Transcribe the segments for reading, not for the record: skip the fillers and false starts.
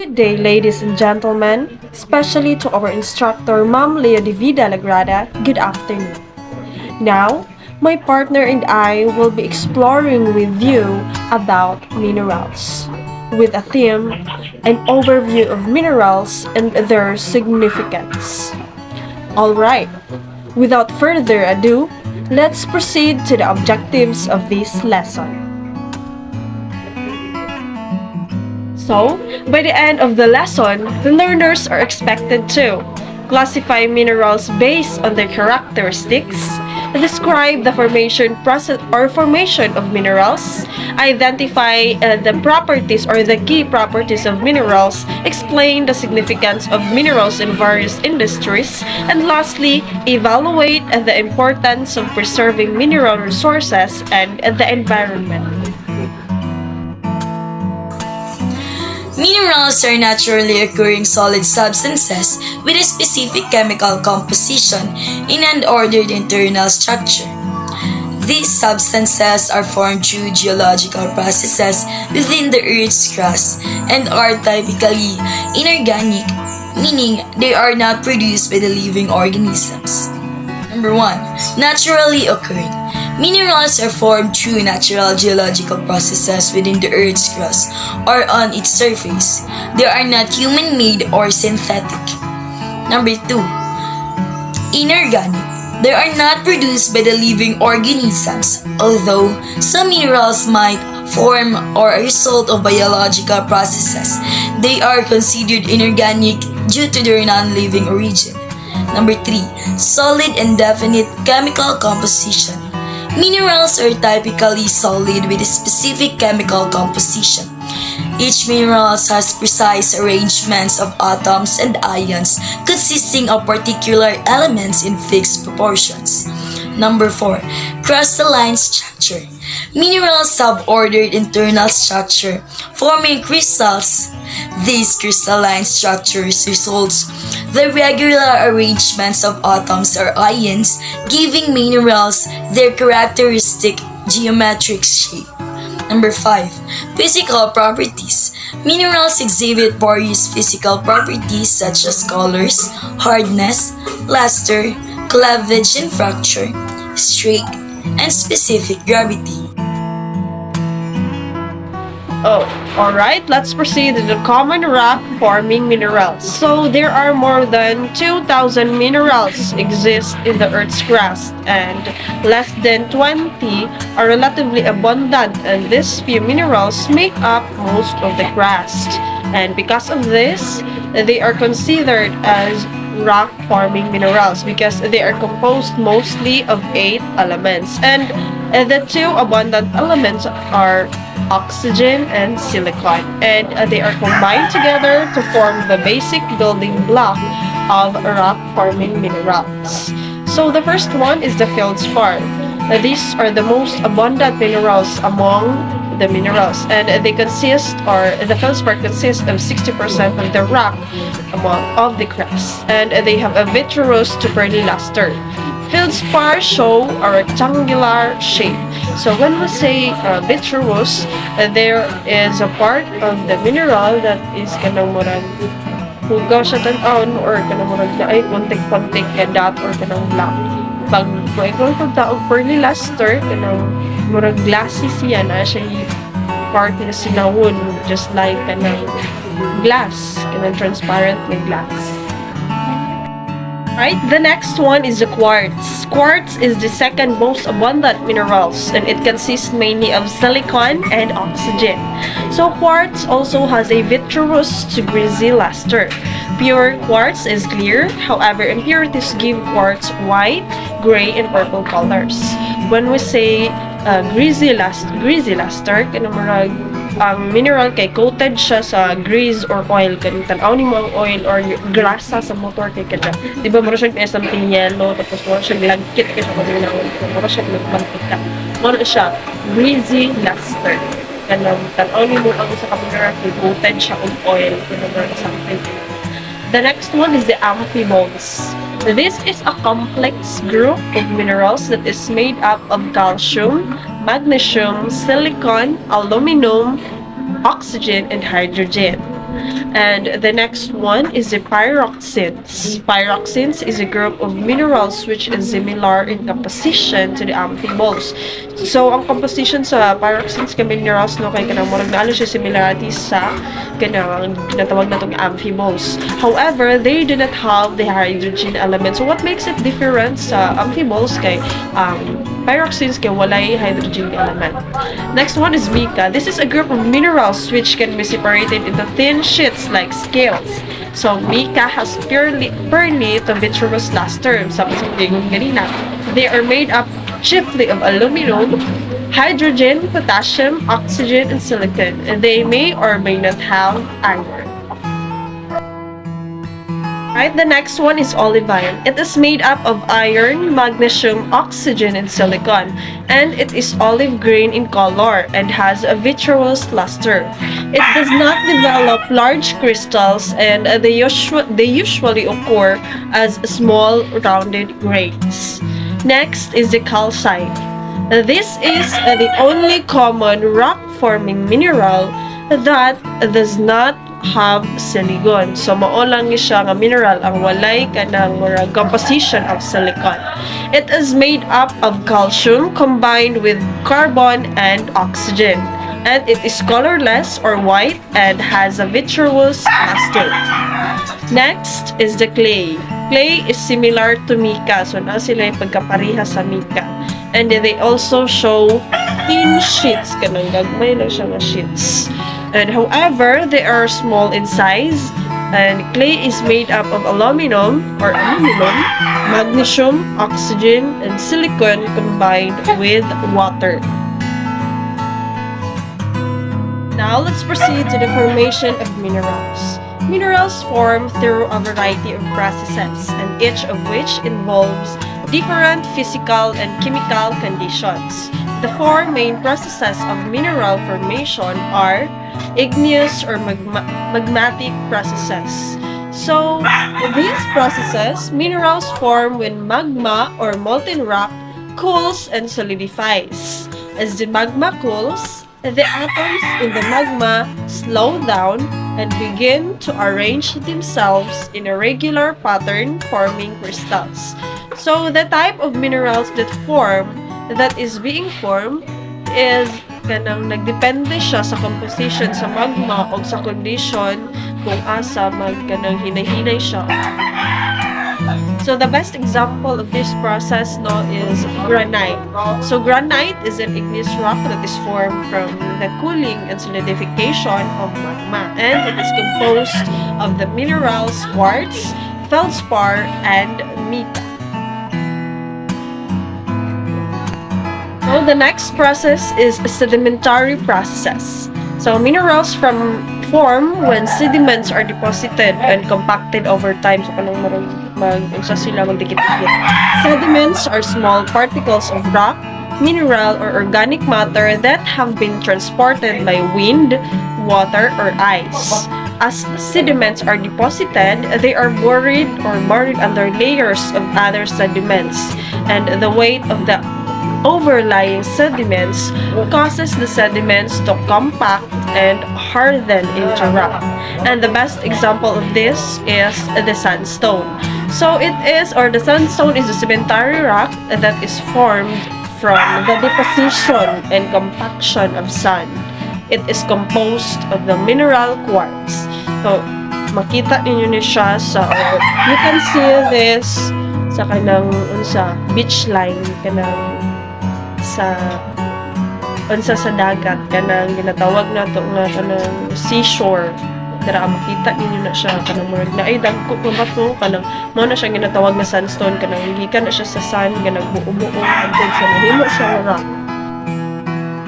Good day, ladies and gentlemen, especially to our instructor, Ma'am Lea de Vida Lagrada. Good afternoon. Now, my partner and I will be exploring with you about minerals, with a theme, an overview of minerals and their significance. Alright, without further ado, let's proceed to the objectives of this lesson. So, by the end of the lesson, the learners are expected to classify minerals based on their characteristics, describe the formation process or formation of minerals, identify the properties or the key properties of minerals, explain the significance of minerals in various industries, and lastly, evaluate the importance of preserving mineral resources and the environment. Minerals are naturally occurring solid substances with a specific chemical composition in an ordered internal structure. These substances are formed through geological processes within the Earth's crust and are typically inorganic, meaning they are not produced by the living organisms. Number 1. Naturally occurring. Minerals are formed through natural geological processes within the Earth's crust or on its surface. They are not human-made or synthetic. Number 2. Inorganic. They are not produced by the living organisms, although some minerals might form or a result of biological processes. They are considered inorganic due to their non-living origin. Number 3. Solid and definite chemical composition. Minerals are typically solid with a specific chemical composition. Each mineral has precise arrangements of atoms and ions consisting of particular elements in fixed proportions. Number 4. Crystalline structure. Minerals have ordered internal structure, forming crystals. These crystalline structures results the regular arrangements of atoms or ions, giving minerals their characteristic geometric shape. Number 5. Physical properties. Minerals exhibit various physical properties such as colors, hardness, luster, cleavage and fracture, streak, and specific gravity. Oh, alright, let's proceed to the common rock-forming minerals. So, there are more than 2,000 minerals exist in the Earth's crust, and less than 20 are relatively abundant, and these few minerals make up most of the crust. And because of this, they are considered as rock-forming minerals because they are composed mostly of 8 elements. And the 2 abundant elements are oxygen and silicon, and they are combined together to form the basic building block of rock-forming minerals. So the first one is the feldspar. These are the most abundant minerals among the minerals, and the feldspar consists of 60% of the rock of the crust, and they have a vitreous to pearly luster. Feldspar show a rectangular shape. So when we say vitreous, there is a part of the mineral that is kanang murag hugaw siya tan-aon or kanang murag na ay kontik-kontik dot or kanang black. Pag ikaw pagtaog pearly luster, kanang murag glassy siya na siya part na sinawon just like kanang glass, kanang transparent na glass. Right, the next one is the quartz. Quartz is the second most abundant minerals, and it consists mainly of silicon and oxygen. So quartz also has a vitreous to greasy luster. Pure quartz is clear, however impurities give quartz white, gray, and purple colors. When we say greasy luster, kanang ang mineral kay coated siya sa grease or oil, kanang tan-aw nimo ang oil or grasa sa motor kay kada, di ba mura siyang something yellow tapos mura siyang lagkit kay sa paglinawon, mura siyang nagmantika, mura siya greasy luster, kanang tan-aw nimo ang sa mineral kay coated siya og oil, kanang something. The next one is the amphiboles. This is a complex group of minerals that is made up of calcium, magnesium, silicon, aluminum, oxygen, and hydrogen. And the next one is the pyroxenes. Pyroxenes is a group of minerals which is similar in composition to the amphiboles. So, ang composition sa pyroxenes ka minerals no kay kanang murag naalo siya similarities sa kanang ginatawag na itong amphiboles. However, they do not have the hydrogen element. So, what makes it different sa amphiboles kay pyroxenes kay walay hydrogen element. Next one is mica. This is a group of minerals which can be separated into thin sheets like scales. So, mica has pearly to vitreous luster. Sabi sa gingon ganina. They are made up chiefly of aluminum, hydrogen, potassium, oxygen, and silicon. And they may or may not have iron. Right, the next one is olivine. It is made up of iron, magnesium, oxygen, and silicon, and it is olive green in color and has a vitreous luster. It does not develop large crystals, and they usually occur as small rounded grains. Next is the calcite. This is the only common rock-forming mineral that does not have silicon. So, mao lang ni siya nga mineral ang walay kanang murag composition of silicon. It is made up of calcium combined with carbon and oxygen. And it is colorless or white and has a vitreous luster. Next is the clay. Clay is similar to mica. So, na sila yung pagkapareha sa mica. And they also show thin sheets. Kanang gagmay lang siya nga sheets. And however, they are small in size, and clay is made up of aluminum, magnesium, oxygen, and silicon combined with water. Now, let's proceed to the formation of minerals. Minerals form through a variety of processes, and each of which involves different physical and chemical conditions. The four main processes of mineral formation are igneous or magmatic processes. So, these processes, minerals form when magma or molten rock cools and solidifies. As the magma cools, the atoms in the magma slow down and begin to arrange themselves in a regular pattern, forming crystals. So, the type of minerals that is being formed is kanang nagdepende siya sa composition sa magma o sa condition kung asa kanang hinay-hinay siya. So the best example of this process is granite. So granite is an igneous rock that is formed from the cooling and solidification of magma, and it is composed of the minerals quartz, feldspar, and mica. So the next process is a sedimentary process. So minerals form when sediments are deposited and compacted over time. So kanang mag-unsa sila magdikit-dikit. Sediments are small particles of rock, mineral, or organic matter that have been transported by wind, water, or ice. As sediments are deposited, they are buried under layers of other sediments, and the weight of the overlying sediments causes the sediments to compact and harden into rock. And the best example of this is the sandstone. So the sandstone is a sedimentary rock that is formed from the deposition and compaction of sand. It is composed of the mineral quartz. So, makita ninyo ni siya sa, you can see this sa kanang beach line, kanang sa dagat kanang ginatawag nato nga kanang seashore. Dara makita ninyo na siya kanang murag na ay dagko nga bato kanang mao na siya ginatawag na sandstone kanang gikan na siya sa sand nga nagbuo-buo until sa mahimo siya nga rock.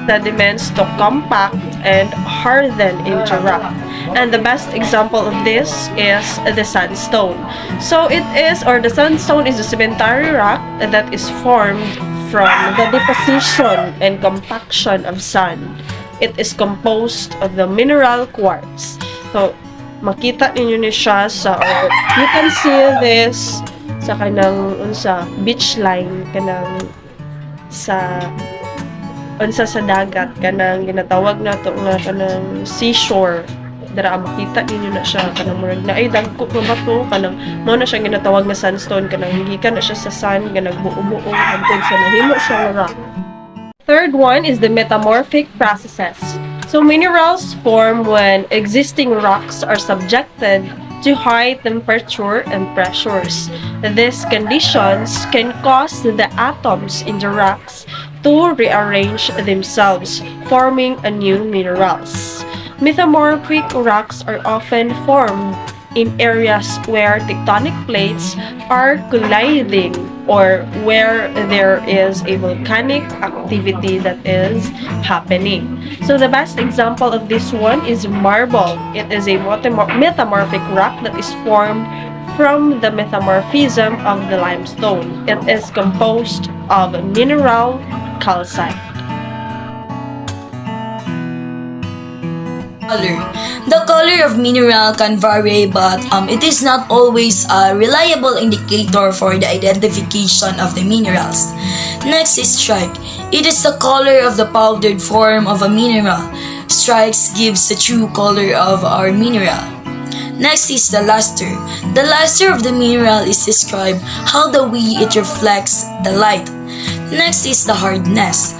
Sediments to compact and harden into rock. And the best example of this is the sandstone. So the sandstone is a sedimentary rock that is formed from the deposition and compaction of sand. It is composed of the mineral quartz. So, makita ninyo ni siya sa, you can see this sa kanang beach line, kanang sa dagat, kanang ginatawag nato nga kanang seashore. dara makita ninyo na siya kanang murag na ay dagko nga bato kanang mao na siya ginatawag na sandstone kanang gikan na siya sa sun nga nagbuo-buo hangtod sa nahimo siya nga rock. Third one is the metamorphic processes. So minerals form when existing rocks are subjected to high temperature and pressures. These conditions can cause the atoms in the rocks to rearrange themselves, forming a new minerals. Metamorphic rocks are often formed in areas where tectonic plates are colliding or where there is a volcanic activity that is happening. So the best example of this one is marble. It is a metamorphic rock that is formed from the metamorphism of the limestone. It is composed of mineral calcite. Color. The color of mineral can vary, but it is not always a reliable indicator for the identification of the minerals. Next is strike. It is the color of the powdered form of a mineral. Strikes gives the true color of our mineral. Next is the luster. The luster of the mineral is described how the way it reflects the light. Next is the hardness.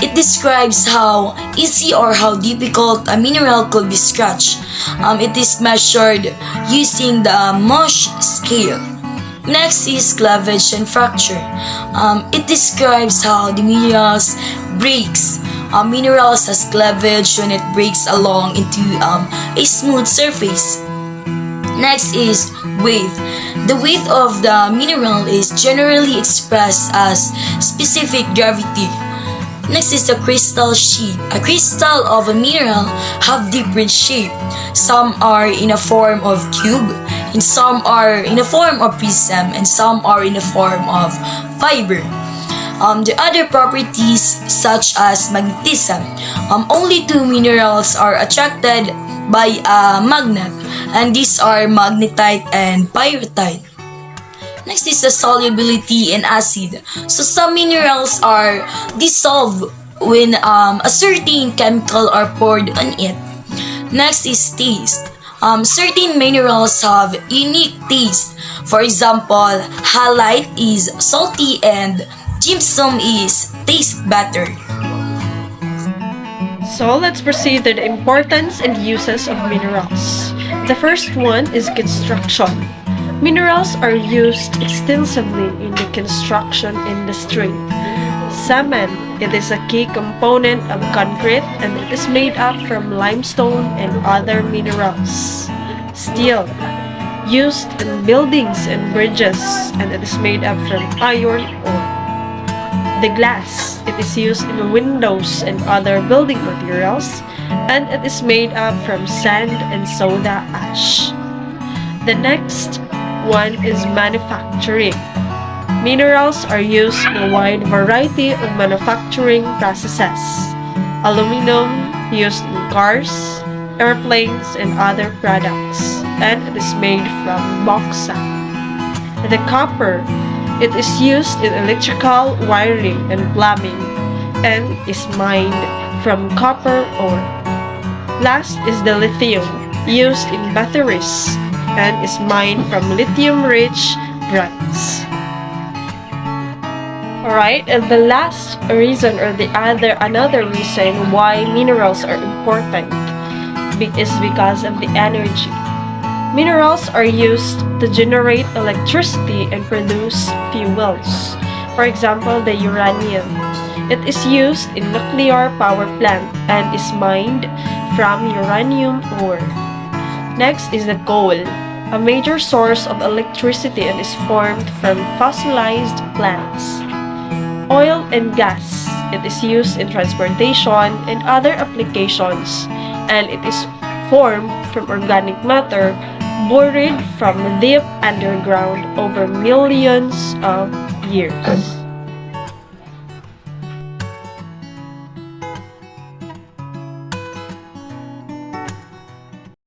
It describes how easy or how difficult a mineral could be scratched. It is measured using the Mohs scale. Next is cleavage and fracture. It describes how the minerals breaks. Minerals has cleavage when it breaks along into a smooth surface. Next is weight. The weight of the mineral is generally expressed as specific gravity. Next is the crystal shape. A crystal of a mineral have different shape. Some are in a form of cube, and some are in a form of prism, and some are in a form of fiber. The other properties such as magnetism. Only two minerals are attracted by a magnet, and these are magnetite and pyrrhotite. Next is the solubility in acid. So some minerals are dissolved when a certain chemical are poured on it. Next is taste. Certain minerals have unique taste. For example, halite is salty and gypsum is taste better. So let's proceed to the importance and uses of minerals. The first one is construction. Minerals are used extensively in the construction industry. Cement, it is a key component of concrete and it is made up from limestone and other minerals. Steel, used in buildings and bridges and it is made up from iron ore. The glass, it is used in windows and other building materials and it is made up from sand and soda ash. The next one is manufacturing. Minerals are used in a wide variety of manufacturing processes. Aluminum used in cars, airplanes, and other products, and it is made from bauxite. The copper, it is used in electrical wiring and plumbing, and is mined from copper ore. Last is the lithium, used in batteries, and is mined from lithium-rich brines. Alright, and the last reason or another reason why minerals are important is because of the energy. Minerals are used to generate electricity and produce fuels. For example, the uranium. It is used in nuclear power plant and is mined from uranium ore. Next is the coal, a major source of electricity and is formed from fossilized plants. Oil and gas, it is used in transportation and other applications, and it is formed from organic matter buried from deep underground over millions of years.